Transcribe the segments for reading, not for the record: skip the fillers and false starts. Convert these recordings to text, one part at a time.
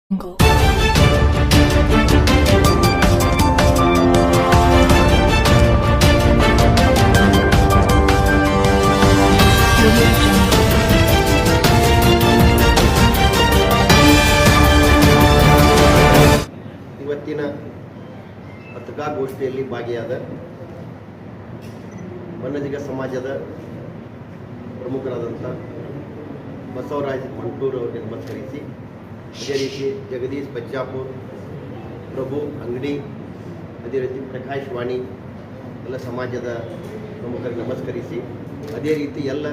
ಇವತ್ತಿನ ಪತ್ರಿಕಾಗೋಷ್ಠಿಯಲ್ಲಿ ಭಾಗಿಯಾದ ಬನ್ನಜಿಗ ಸಮಾಜದ ಪ್ರಮುಖರಾದಂಥ ಬಸವರಾಜ್ ಮಂಟೂರ್ ಅವರಿಗೆ ನಮಸ್ಕರಿಸಿ, ಅದೇ ರೀತಿ ಜಗದೀಶ್ ಬಚ್ಚಾಪುರ್, ಪ್ರಭು ಅಂಗಡಿ, ಅದೇ ರೀತಿ ಪ್ರಕಾಶ್ ವಾಣಿ ಎಲ್ಲ ಸಮಾಜದ ಪ್ರಮುಖರಿಗೆ ನಮಸ್ಕರಿಸಿ, ಅದೇ ರೀತಿ ಎಲ್ಲ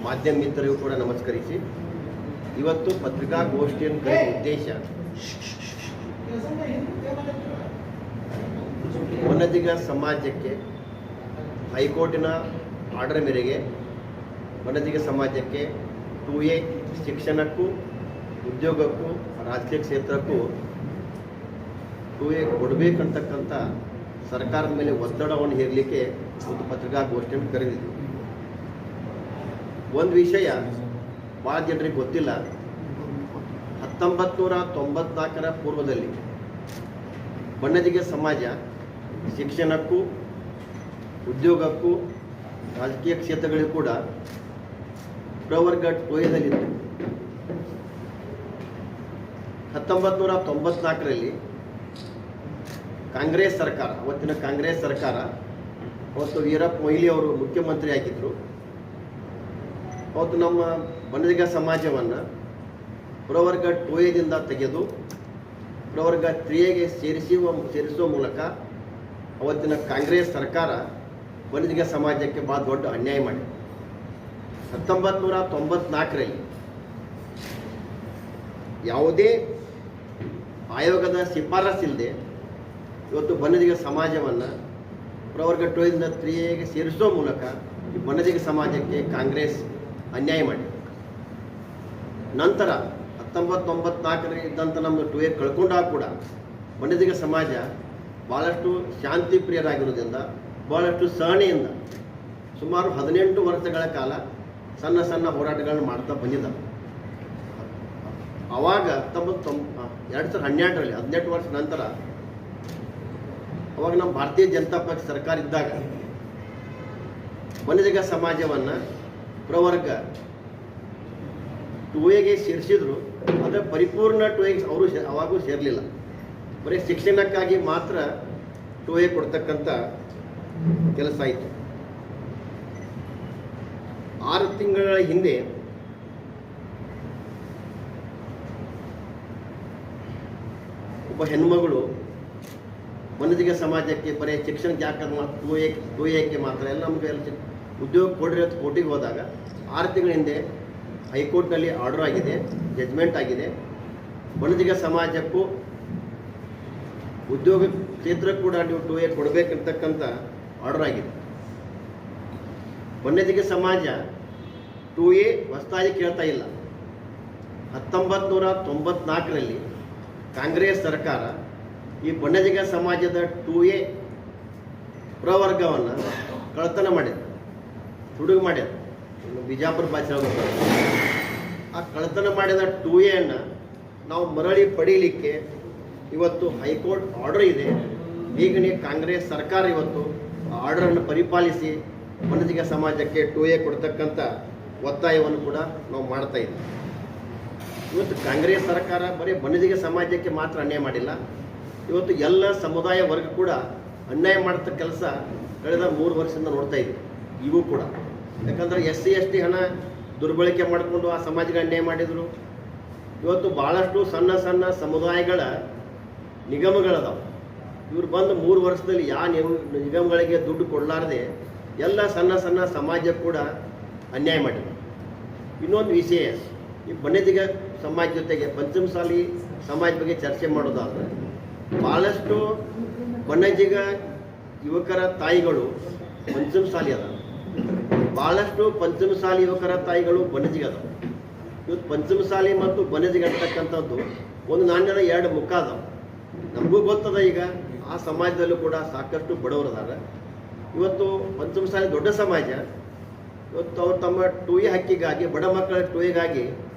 ಮಾಧ್ಯಮ ಮಿತ್ರರಿಗೂ ಕೂಡ ನಮಸ್ಕರಿಸಿ, ಇವತ್ತು ಪತ್ರಿಕಾಗೋಷ್ಠಿಯನ್ನು ಕರೆಯುವ ಉದ್ದೇಶ ಬನ್ನಜಿಗ ಸಮಾಜಕ್ಕೆ ಹೈಕೋರ್ಟಿನ ಆರ್ಡರ್ ಮೇರೆಗೆ ಬನ್ನಜಿಗ ಸಮಾಜಕ್ಕೆ 2A ಶಿಕ್ಷಣಕ್ಕೂ ಉದ್ಯೋಗಕ್ಕೂ ರಾಜಕೀಯ ಕ್ಷೇತ್ರಕ್ಕೂ 2A ಕೊಡಬೇಕಂತಕ್ಕಂಥ ಸರ್ಕಾರದ ಮೇಲೆ ಒತ್ತಡವನ್ನು ಹೇರಲಿಕ್ಕೆ ಒಂದು ಪತ್ರಿಕಾಗೋಷ್ಠಿಯನ್ನು ಕರೆದಿದ್ವಿ. ಒಂದು ವಿಷಯ ಭಾಳ ಜನರಿಗೆ ಗೊತ್ತಿಲ್ಲ, 1994ರ ಪೂರ್ವದಲ್ಲಿ ಬನ್ನಜಿಗ ಸಮಾಜ ಶಿಕ್ಷಣಕ್ಕೂ ಉದ್ಯೋಗಕ್ಕೂ ರಾಜಕೀಯ ಕ್ಷೇತ್ರಗಳಿಗೂ ಕೂಡ ಪ್ರವರ್ಗ 2Aದಲ್ಲಿತ್ತು. 1994ರಲ್ಲಿ ಕಾಂಗ್ರೆಸ್ ಸರ್ಕಾರ, ಅವತ್ತಿನ ಕಾಂಗ್ರೆಸ್ ಸರ್ಕಾರ, ಅವತ್ತು ವೀರಪ್ಪ ಮೊಯ್ಲಿ ಅವರು ಮುಖ್ಯಮಂತ್ರಿ ಆಗಿದ್ದರು. ಅವತ್ತು ನಮ್ಮ ಬನ್ನಜಿಗ ಸಮಾಜವನ್ನು ಪ್ರವರ್ಗ 2Aದಿಂದ ತೆಗೆದು ಪ್ರವರ್ಗ 3Aಗೆ ಸೇರಿಸುವ ಮೂಲಕ ಅವತ್ತಿನ ಕಾಂಗ್ರೆಸ್ ಸರ್ಕಾರ ಬನ್ನಜಿಗ ಸಮಾಜಕ್ಕೆ ಭಾಳ ದೊಡ್ಡ ಅನ್ಯಾಯ ಮಾಡಿದೆ. 1994ರಲ್ಲಿ ಯಾವುದೇ ಆಯೋಗದ ಶಿಫಾರಸ್ಸಿಲ್ಲದೆ ಇವತ್ತು ಬನ್ನಜಿಗ ಸಮಾಜವನ್ನು ಪ್ರವರ್ಗ 2Aದಿಂದ 3Aಗೆ ಸೇರಿಸುವ ಮೂಲಕ ಈ ಬನ್ನಜಿಗ ಸಮಾಜಕ್ಕೆ ಕಾಂಗ್ರೆಸ್ ಅನ್ಯಾಯ ಮಾಡಿದೆ. ನಂತರ 1994ರಲ್ಲಿ ಇದ್ದಂಥ ನಮ್ಮದು 2A ಕಳ್ಕೊಂಡಾಗ ಕೂಡ ಬನ್ನಜಿಗ ಸಮಾಜ ಭಾಳಷ್ಟು ಶಾಂತಿ ಪ್ರಿಯರಾಗಿರೋದ್ರಿಂದ, ಭಾಳಷ್ಟು ಸಹನೆಯಿಂದ ಸುಮಾರು 18 ವರ್ಷಗಳ ಕಾಲ ಸಣ್ಣ ಸಣ್ಣ ಹೋರಾಟಗಳನ್ನು ಮಾಡ್ತಾ ಬಂದಿದ್ದಾರೆ. ಆವಾಗ 2012ರಲ್ಲಿ 18 ವರ್ಷ ನಂತರ ಅವಾಗ ನಮ್ಮ ಭಾರತೀಯ ಜನತಾ ಪಕ್ಷ ಸರ್ಕಾರ ಇದ್ದಾಗ ಬನ್ನಜಿಗ ಸಮಾಜವನ್ನು ಪ್ರವರ್ಗ 2Aಗೆ ಸೇರಿಸಿದ್ರು. ಆದರೆ ಪರಿಪೂರ್ಣ 2Aಗೆ ಅವರು ಅವಾಗೂ ಸೇರಲಿಲ್ಲ. ಬರೀ ಶಿಕ್ಷಣಕ್ಕಾಗಿ ಮಾತ್ರ 2A ಕೊಡ್ತಕ್ಕಂಥ ಕೆಲಸ ಆಯಿತು. 6 ತಿಂಗಳ ಹಿಂದೆ ಒಬ್ಬ ಹೆಣ್ಮಗಳು ಬನ್ನಜಿಗ ಸಮಾಜಕ್ಕೆ ಬರೀ ಶಿಕ್ಷಣಕ್ಕೆ ಯಾಕೆ 2Aಕ್ಕೆ ಮಾತ್ರ ಎಲ್ಲ ನಮಗೆ ಉದ್ಯೋಗ ಕೊಡ್ರಿ ಅಂತ ಕೋರ್ಟಿಗೆ ಹೋದಾಗ 6 ತಿಂಗಳ ಹಿಂದೆ ಹೈಕೋರ್ಟ್ನಲ್ಲಿ ಆರ್ಡರ್ ಆಗಿದೆ, ಜಜ್ಮೆಂಟ್ ಆಗಿದೆ. ಬನ್ನಜಿಗ ಸಮಾಜಕ್ಕೂ ಉದ್ಯೋಗ ಕ್ಷೇತ್ರ ಕೂಡ ನೀವು 2A ಕೊಡಬೇಕಂತಕ್ಕಂಥ ಆರ್ಡರ್ ಆಗಿದೆ. ಬನ್ನಜಿಗ ಸಮಾಜ 2A ಹೊಸದಾಗಿ ಕೇಳ್ತಾ ಇಲ್ಲ. 1994ರಲ್ಲಿ ಕಾಂಗ್ರೆಸ್ ಸರ್ಕಾರ ಈ ಬನ್ನಜಿಗ ಸಮಾಜದ 2A ಪ್ರವರ್ಗವನ್ನು ಕಳ್ಳತನ ಮಾಡಿದೆ, ಹುಡುಗ ಮಾಡ್ಯದ. ಬಿಜಾಪುರ ಭಾಷೆ ಆ ಕಳ್ಳತನ ಮಾಡಿದ 2Aಯನ್ನು ನಾವು ಮರಳಿ ಪಡೀಲಿಕ್ಕೆ ಇವತ್ತು ಹೈಕೋರ್ಟ್ ಆರ್ಡರ್ ಇದೆ. ಈಗನೇ ಕಾಂಗ್ರೆಸ್ ಸರ್ಕಾರ ಇವತ್ತು ಆ ಆರ್ಡರನ್ನು ಪರಿಪಾಲಿಸಿ ಬನ್ನಜಿಗ ಸಮಾಜಕ್ಕೆ 2A ಕೊಡ್ತಕ್ಕಂಥ ಒತ್ತಾಯವನ್ನು ಕೂಡ ನಾವು ಮಾಡ್ತಾ ಇದ್ದೀವಿ. ಇವತ್ತು ಕಾಂಗ್ರೆಸ್ ಸರ್ಕಾರ ಬರೀ ಬನ್ನಜಿಗ ಸಮಾಜಕ್ಕೆ ಮಾತ್ರ ಅನ್ಯಾಯ ಮಾಡಿಲ್ಲ, ಇವತ್ತು ಎಲ್ಲ ಸಮುದಾಯ ವರ್ಗ ಕೂಡ ಅನ್ಯಾಯ ಮಾಡ್ತ ಕೆಲಸ ಕಳೆದ 3 ವರ್ಷದಿಂದ ನೋಡ್ತಾ ಇದ್ದೀವಿ. ಇವು ಕೂಡ ಯಾಕಂದರೆ SC ST ಹಣ ದುರ್ಬಳಕೆ ಮಾಡಿಕೊಂಡು ಆ ಸಮಾಜಕ್ಕೆ ಅನ್ಯಾಯ ಮಾಡಿದರು. ಇವತ್ತು ಭಾಳಷ್ಟು ಸಣ್ಣ ಸಣ್ಣ ಸಮುದಾಯಗಳ ನಿಗಮಗಳದಾವೆ. ಇವ್ರು ಬಂದು 3 ವರ್ಷದಲ್ಲಿ ಯಾವ ನಿಗಮಗಳಿಗೆ ದುಡ್ಡು ಕೊಡಲಾರದೆ ಎಲ್ಲ ಸಣ್ಣ ಸಣ್ಣ ಸಮಾಜಕ್ಕೆ ಕೂಡ ಅನ್ಯಾಯ ಮಾಡಿದ್ರು. ಇನ್ನೊಂದು ವಿಷಯ, ಈ ಬನ್ನಜಿಗ ಸಮಾಜ ಜೊತೆಗೆ ಪಂಚಮಸಾಲಿ ಸಮಾಜ ಬಗ್ಗೆ ಚರ್ಚೆ ಮಾಡೋದಾದ್ರೆ ಭಾಳಷ್ಟು ಬನ್ನಜಿಗ ಯುವಕರ ತಾಯಿಗಳು ಪಂಚಮಸಾಲಿ ಅದ, ಭಾಳಷ್ಟು ಪಂಚಮಸಾಲಿ ಯುವಕರ ತಾಯಿಗಳು ಬನ್ನಜಿಗ ಅದಾವೆ. ಇವತ್ತು ಪಂಚಮಸಾಲಿ ಮತ್ತು ಬನ್ನಜಿಗ ಅಂತಕ್ಕಂಥದ್ದು ಒಂದು ನಾಣ್ಯದ 2 ಮುಖ ಅದಾವೆ. ನಮಗೂ ಗೊತ್ತದ, ಈಗ ಆ ಸಮಾಜದಲ್ಲೂ ಕೂಡ ಸಾಕಷ್ಟು ಬಡವರದಾರ. ಇವತ್ತು ಪಂಚಮಸಾಲಿ ದೊಡ್ಡ ಸಮಾಜ, ಇವತ್ತು ಅವರು ತಮ್ಮ 2A ಹಕ್ಕಿಗಾಗಿ, ಬಡ ಮಕ್ಕಳ 2Aಗಾಗಿ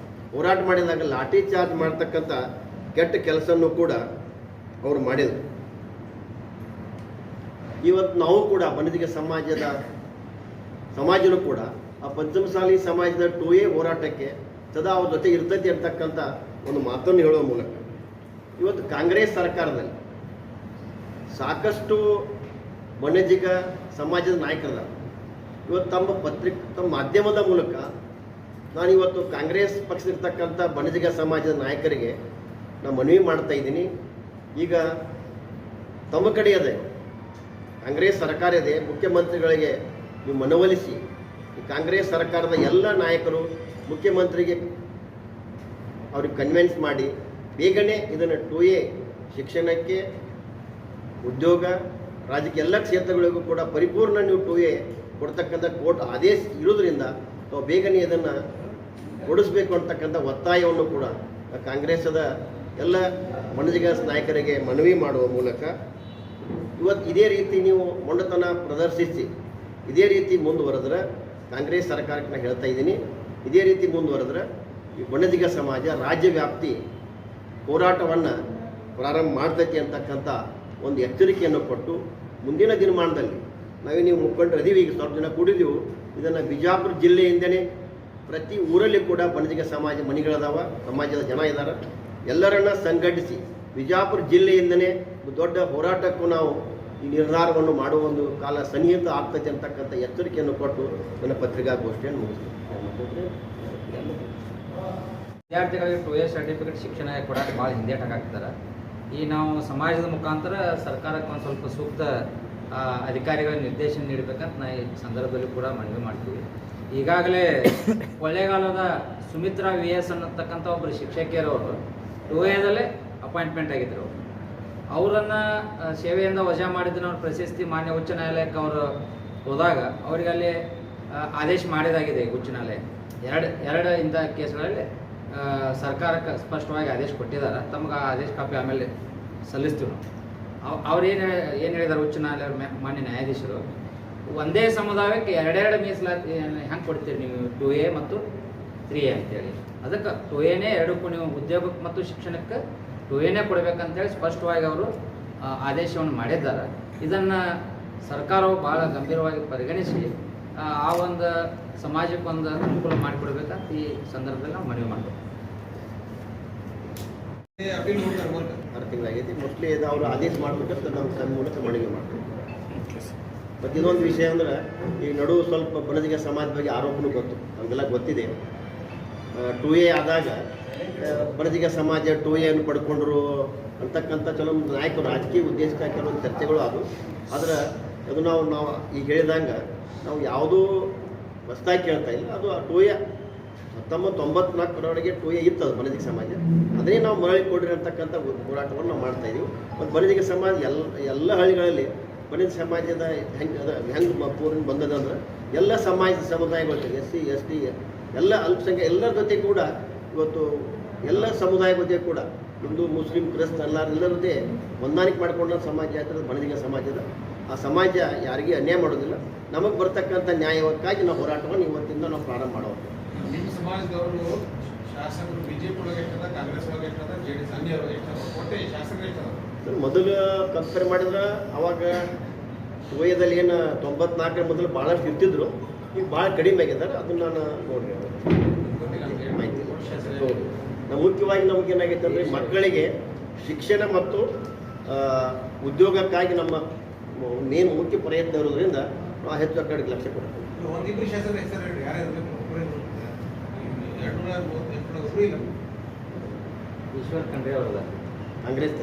ಹೋರಾಟ ಮಾಡಿದಾಗ ಲಾಠಿ ಚಾರ್ಜ್ ಮಾಡ್ತಕ್ಕಂಥ ಕೆಟ್ಟ ಕೆಲಸನೂ ಕೂಡ ಅವರು ಮಾಡಿದರು. ಇವತ್ತು ನಾವು ಕೂಡ ಬಣಜಿಗ ಸಮಾಜನೂ ಕೂಡ ಆ ಪಂಚಮಸಾಲಿ ಸಮಾಜದ 2A ಹೋರಾಟಕ್ಕೆ ಸದಾ ಅವ್ರ ಜೊತೆ ಇರ್ತೈತಿ ಅಂತಕ್ಕಂಥ ಒಂದು ಮಾತನ್ನು ಹೇಳುವ ಮೂಲಕ ಇವತ್ತು ಕಾಂಗ್ರೆಸ್ ಸರ್ಕಾರದಲ್ಲಿ ಸಾಕಷ್ಟು ಬಣಜಿಗ ಸಮಾಜದ ನಾಯಕರ ಇವತ್ತು ತಮ್ಮ ಮಾಧ್ಯಮದ ಮೂಲಕ ನಾನಿವತ್ತು ಕಾಂಗ್ರೆಸ್ ಪಕ್ಷದಲ್ಲಿರ್ತಕ್ಕಂಥ ಬಣಜಿಗ ಸಮಾಜದ ನಾಯಕರಿಗೆ ನಾನು ಮನವಿ ಮಾಡ್ತಾ ಇದ್ದೀನಿ. ಈಗ ತಮ್ಮ ಕಡೆ ಇದೆ, ಕಾಂಗ್ರೆಸ್ ಸರ್ಕಾರ ಇದೆ, ಮುಖ್ಯಮಂತ್ರಿಗಳಿಗೆ ನೀವು ಮನವೊಲಿಸಿ ಈ ಕಾಂಗ್ರೆಸ್ ಸರ್ಕಾರದ ಎಲ್ಲ ನಾಯಕರು ಮುಖ್ಯಮಂತ್ರಿಗೆ ಅವ್ರಿಗೆ ಕನ್ವಿನ್ಸ್ ಮಾಡಿ ಬೇಗನೆ ಇದನ್ನು 2A ಶಿಕ್ಷಣಕ್ಕೆ, ಉದ್ಯೋಗ, ರಾಜಕೀಯ ಎಲ್ಲ ಕ್ಷೇತ್ರಗಳಿಗೂ ಕೂಡ ಪರಿಪೂರ್ಣ ನೀವು 2A ಕೊಡ್ತಕ್ಕಂಥ ಕೋರ್ಟ್ ಆದೇಶ ಇರೋದ್ರಿಂದ ನಾವು ಬೇಗನೆ ಇದನ್ನು ಕೊಡಿಸ್ಬೇಕು ಅಂತಕ್ಕಂಥ ಒತ್ತಾಯವನ್ನು ಕೂಡ ಕಾಂಗ್ರೆಸ್ಸದ ಎಲ್ಲ ಬಣಜಿಗ ನಾಯಕರಿಗೆ ಮನವಿ ಮಾಡುವ ಮೂಲಕ ಇವತ್ತು ಇದೇ ರೀತಿ ನೀವು ಮೊಂಡತನ ಪ್ರದರ್ಶಿಸಿ ಇದೇ ರೀತಿ ಮುಂದುವರೆದ್ರೆ ಕಾಂಗ್ರೆಸ್ ಸರ್ಕಾರಕ್ಕೆ ನಾನು ಹೇಳ್ತಾ ಇದ್ದೀನಿ, ಇದೇ ರೀತಿ ಮುಂದುವರೆದ್ರೆ ಈ ಬಣಜಿಗ ಸಮಾಜ ರಾಜ್ಯ ವ್ಯಾಪ್ತಿ ಹೋರಾಟವನ್ನು ಪ್ರಾರಂಭ ಮಾಡ್ತೈತಿ ಅಂತಕ್ಕಂಥ ಒಂದು ಎಚ್ಚರಿಕೆಯನ್ನು ಕೊಟ್ಟು ಮುಂದಿನ ದಿನಮಾನದಲ್ಲಿ ನೀವು ಮುಖಂಡರು ಅದೀವಿ, ಈಗ ಸ್ವಲ್ಪ ಜನ ಕೂಡಿದೆವು, ಇದನ್ನು ಬಿಜಾಪುರ ಜಿಲ್ಲೆಯಿಂದಲೇ ಪ್ರತಿ ಊರಲ್ಲಿ ಕೂಡ ಬಣಜಿಗ ಸಮಾಜ ಮನೆಗಳದಾವ, ಸಮಾಜದ ಜನ ಇದ್ದಾರೆ, ಎಲ್ಲರನ್ನ ಸಂಘಟಿಸಿ ಬಿಜಾಪುರ ಜಿಲ್ಲೆಯಿಂದಲೇ ದೊಡ್ಡ ಹೋರಾಟಕ್ಕೂ ನಾವು ಈ ನಿರ್ಧಾರವನ್ನು ಮಾಡುವ ಒಂದು ಕಾಲ ಸನ್ನಿಹಿತ ಆಗ್ತದೆ ಅಂತಕ್ಕಂಥ ಎಚ್ಚರಿಕೆಯನ್ನು ಕೊಟ್ಟು ನನ್ನ ಪತ್ರಿಕಾಗೋಷ್ಠಿಯನ್ನು ಮುಗಿಸ್ತೀನಿ. ವಿದ್ಯಾರ್ಥಿಗಳಿಗೆ 2A ಸರ್ಟಿಫಿಕೇಟ್ ಶಿಕ್ಷಣ ಕೊಡೋಕೆ ಭಾಳ ಹಿಂದೇಟಾಗ್ತಾರೆ. ಈ ನಾವು ಸಮಾಜದ ಮುಖಾಂತರ ಸರ್ಕಾರಕ್ಕೆ ಒಂದು ಸ್ವಲ್ಪ ಸೂಕ್ತ ಅಧಿಕಾರಿಗಳ ನಿರ್ದೇಶನ ನೀಡಬೇಕಂತ ನಾ ಈ ಸಂದರ್ಭದಲ್ಲಿ ಕೂಡ ಮನವಿ ಮಾಡ್ತೀವಿ. ಈಗಾಗಲೇ ಕೊಳ್ಳೇಗಾಲದ ಸುಮಿತ್ರಾ VS ಅನ್ನತಕ್ಕಂಥ ಒಬ್ಬರು ಶಿಕ್ಷಕಿಯರವರು 2Aದಲ್ಲೇ ಅಪಾಯಿಂಟ್ಮೆಂಟ್ ಆಗಿದ್ದರು. ಅವರನ್ನು ಸೇವೆಯಿಂದ ವಜಾ ಮಾಡಿದ್ದನ್ನು ಅವ್ರ ಪ್ರಶಸ್ತಿ ಮಾನ್ಯ ಉಚ್ಚ ನ್ಯಾಯಾಲಯಕ್ಕೆ ಅವರು ಹೋದಾಗ ಅವರಿಗೆ ಅಲ್ಲಿ ಆದೇಶ ಮಾಡಿದಾಗಿದೆ. ಉಚ್ಚ ನ್ಯಾಯಾಲಯ ಎರಡು ಇಂಥ ಕೇಸ್ಗಳಲ್ಲಿ ಸರ್ಕಾರಕ್ಕೆ ಸ್ಪಷ್ಟವಾಗಿ ಆದೇಶ ಕೊಟ್ಟಿದ್ದಾರೆ. ತಮ್ಗೆ ಆ ಆದೇಶ ಕಾಪಿ ಆಮೇಲೆ ಸಲ್ಲಿಸ್ತೀವಿ ನಾವು. ಅವ್ರು ಏನು ಹೇಳಿದ್ದಾರೆ ಉಚ್ಚ ನ್ಯಾಯಾಲಯ ಮಾನ್ಯ ನ್ಯಾಯಾಧೀಶರು, ಒಂದೇ ಸಮುದಾಯಕ್ಕೆ ಎರಡೆರಡು ಮೀಸಲಾತಿ ಹೆಂಗೆ ಕೊಡ್ತೀರಿ ನೀವು 2A ಮತ್ತು 3A ಅಂತೇಳಿ. ಅದಕ್ಕೆ 2Aನೇ ಎರಡಕ್ಕೂ ನೀವು ಉದ್ಯೋಗಕ್ಕೆ ಮತ್ತು ಶಿಕ್ಷಣಕ್ಕೆ 2Aನೇ ಕೊಡಬೇಕಂತೇಳಿ ಸ್ಪಷ್ಟವಾಗಿ ಅವರು ಆದೇಶವನ್ನು ಮಾಡಿದ್ದಾರೆ. ಇದನ್ನು ಸರ್ಕಾರವು ಭಾಳ ಗಂಭೀರವಾಗಿ ಪರಿಗಣಿಸಿ ಆ ಒಂದು ಸಮಾಜಕ್ಕೊಂದು ಅನುಕೂಲ ಮಾಡಿಕೊಡ್ಬೇಕಂತ ಈ ಸಂದರ್ಭದಲ್ಲಿ ನಾವು ಮನವಿ ಮಾಡ್ತೀವಿ. 6 ತಿಂಗಳಾಗೈತಿ, ಮೋಸ್ಟ್ಲಿ ಅವರು ಆದೇಶ ಮಾಡ್ಬೇಕಂತ ನಾವು ತಮ್ಮ ಮೂಲಕ ಮನವಿ ಮಾಡ್ತೀವಿ. ಮತ್ತು ಇದೊಂದು ವಿಷಯ ಅಂದ್ರೆ ಈ ನಡುವೆ ಸ್ವಲ್ಪ ಬಣಜಿಗ ಸಮಾಜದ ಬಗ್ಗೆ ಆರೋಪನೂ ಗೊತ್ತು, ನಮಗೆಲ್ಲ ಗೊತ್ತಿದೆ. 2A ಆದಾಗ ಬಣಜಿಗ ಸಮಾಜ 2Aಯನ್ನು ಪಡ್ಕೊಂಡ್ರು ಅಂತಕ್ಕಂಥ ಕೆಲವೊಂದು ನಾಯಕರು ರಾಜಕೀಯ ಉದ್ದೇಶಕ್ಕಾಗಿ ಕೆಲವೊಂದು ಚರ್ಚೆಗಳು ಅದು. ಆದರೆ ಅದು ನಾವು ಈಗ ಹೇಳಿದಂಗೆ ನಾವು ಯಾವುದೂ ಹೊಸದಾಗಿ ಕೇಳ್ತಾ ಇಲ್ಲ. ಅದು 2A 1994ರವರೆಗೆ 2A ಇತ್ತು, ಅದು ಬಣಜಿಗ ಸಮಾಜ. ಅದನ್ನೇ ನಾವು ಮರಳಿ ಕೊಡ್ರಿ ಅಂತಕ್ಕಂಥ ಹೋರಾಟವನ್ನು ನಾವು ಮಾಡ್ತಾಯಿದ್ದೀವಿ. ಮತ್ತು ಬಣಜಿಗ ಸಮಾಜ ಎಲ್ಲ ಹಳ್ಳಿಗಳಲ್ಲಿ ಬಣಜಿಗ ಸಮಾಜದ ಹೆಂಗೆ ಪೂರ್ಣ ಬಂದದಂದ್ರೆ ಎಲ್ಲ ಸಮುದಾಯಗಳು SC ST ಎಲ್ಲ ಅಲ್ಪಸಂಖ್ಯಾತ ಎಲ್ಲರ ಜೊತೆ ಕೂಡ ಇವತ್ತು ಎಲ್ಲ ಸಮುದಾಯ ಜೊತೆ ಕೂಡ ಹಿಂದೂ ಮುಸ್ಲಿಂ ಕ್ರಿಸ್ತ ಎಲ್ಲರ ಜೊತೆ ಹೊಂದಾಣಿಕೆ ಮಾಡಿಕೊಂಡ ಸಮಾಜ ಆಗ್ತದೆ ಬಣಜಿಗ ಸಮಾಜದ. ಆ ಸಮಾಜ ಯಾರಿಗೂ ಅನ್ಯಾಯ ಮಾಡೋದಿಲ್ಲ. ನಮಗೆ ಬರ್ತಕ್ಕಂಥ ನ್ಯಾಯಕ್ಕಾಗಿ ನಾವು ಹೋರಾಟವನ್ನು ಇವತ್ತಿಂದ ನಾವು ಪ್ರಾರಂಭ ಮಾಡೋದು. ನಿಮ್ಮ ಸಮಾಜದವರು ಶಾಸಕರು BJP ಒಳಗೆ ಇರ್ತದ, ಕಾಂಗ್ರೆಸ್ ಒಳಗೆ ಇರ್ತದ, JDS ಒಳಗೆ ಇರ್ತದ, ಒಟ್ಟೆ ಶಾಸಕರು ಇರ್ತದ. ಮೊದಲು ಕಂಪೇರ್ ಮಾಡಿದ್ರೆ ಅವಾಗ 2Aದಲ್ಲಿ ಏನು 94 ಮೊದಲು ಭಾಳಷ್ಟು ಇರ್ತಿದ್ರು, ಈಗ ಭಾಳ ಕಡಿಮೆ ಆಗಿದ್ದಾರೆ. ಅದನ್ನು ನಾನು ನೋಡ್ರಿ ಮಾಹಿತಿ ನಾವು ಮುಖ್ಯವಾಗಿ ನಮಗೇನಾಗೈತೆ ಅಂದರೆ ಮಕ್ಕಳಿಗೆ ಶಿಕ್ಷಣ ಮತ್ತು ಉದ್ಯೋಗಕ್ಕಾಗಿ ನಮ್ಮ ಮುಖ್ಯ ಪ್ರಯತ್ನ ಇರೋದ್ರಿಂದ ನಾವು ಹೆಚ್ಚು ಕಡೆಗೆ ಲಕ್ಷ್ಯ ಕೊಡ್ತೀವಿ. ಒಂದಿಬ್ಬರು ಶಾಸಕರ ಹೆಸರು ಹೇಳಿ, ಯಾರು ಈಶ್ವರ್ ಖಂಡ್ರೆ ಅವರದ ಕಾಂಗ್ರೆಸ್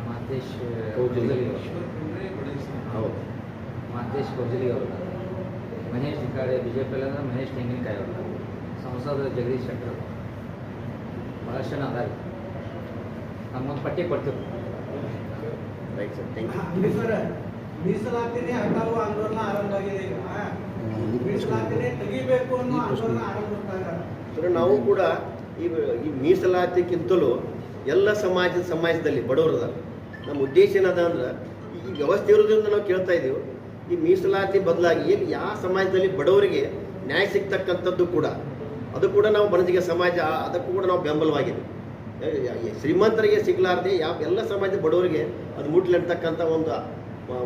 ಮಾತೇಶ್ ಕೌಜಲಿ, ಹೌದು ಮಾತೇಶ್ ಕೌಜಲಿ ಅವರದ, ಮಹೇಶ್ ಕಾಡೆ BJP ಅಂದ್ರೆ ಮಹೇಶ್ ತೆಂಗಿನಕಾಯಿ ಅವರ, ಸಂಸದ ಜಗದೀಶ್ ಶೆಟ್ಟರ್, ಭಾಳಷ್ಟು ಜನ ಅದಾರೆ. ನಮ್ಮೊಂದು ಪಟ್ಟಿ ಕೊಡ್ತೀವಿ. Right sir, thank you. Sir, ಮೀಸಲಾತಿನೇ ಹಠಾವು ಆಂದೋಲನ ಆರಂಭ ಆಗಿದೆ. ಈಗ ಮೀಸಲಾತಿನೇ ತೆಗಿಬೇಕು ಅನ್ನೋ ಆಂದೋಲನ ಆರಂಭ ಸರ್, ನಾವು ಕೂಡ ಈ ಮೀಸಲಾತಿಗಿಂತಲೂ ಎಲ್ಲ ಸಮಾಜದಲ್ಲಿ ಬಡವರದ ನಮ್ಮ ಉದ್ದೇಶ ಏನದ ಅಂದ್ರೆ ಈ ವ್ಯವಸ್ಥೆ ಇರೋದ್ರಿಂದ ನಾವು ಕೇಳ್ತಾ ಇದ್ದೀವಿ. ಈ ಮೀಸಲಾತಿ ಬದಲಾಗಿ ಏನು ಯಾವ ಸಮಾಜದಲ್ಲಿ ಬಡವರಿಗೆ ನ್ಯಾಯ ಸಿಗ್ತಕ್ಕಂಥದ್ದು ಕೂಡ ಅದು ಕೂಡ ನಾವು ಬಣಜಿಗ ಸಮಾಜ ಅದಕ್ಕೂ ಕೂಡ ನಾವು ಬೆಂಬಲವಾಗಿದ್ದೀವಿ. ಶ್ರೀಮಂತರಿಗೆ ಸಿಗಲಾರ್ದೆ ಎಲ್ಲ ಸಮಾಜದ ಬಡವರಿಗೆ ಅದು ಮುಟ್ಲಿ ಅಂತಕ್ಕಂಥ ಒಂದು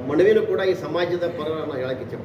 ಮನವಿನೂ ಕೂಡ ಈ ಸಮಾಜದ ಪರ ನಾನು ಹೇಳಕ್ಕೆ ಇಚ್ಛೆ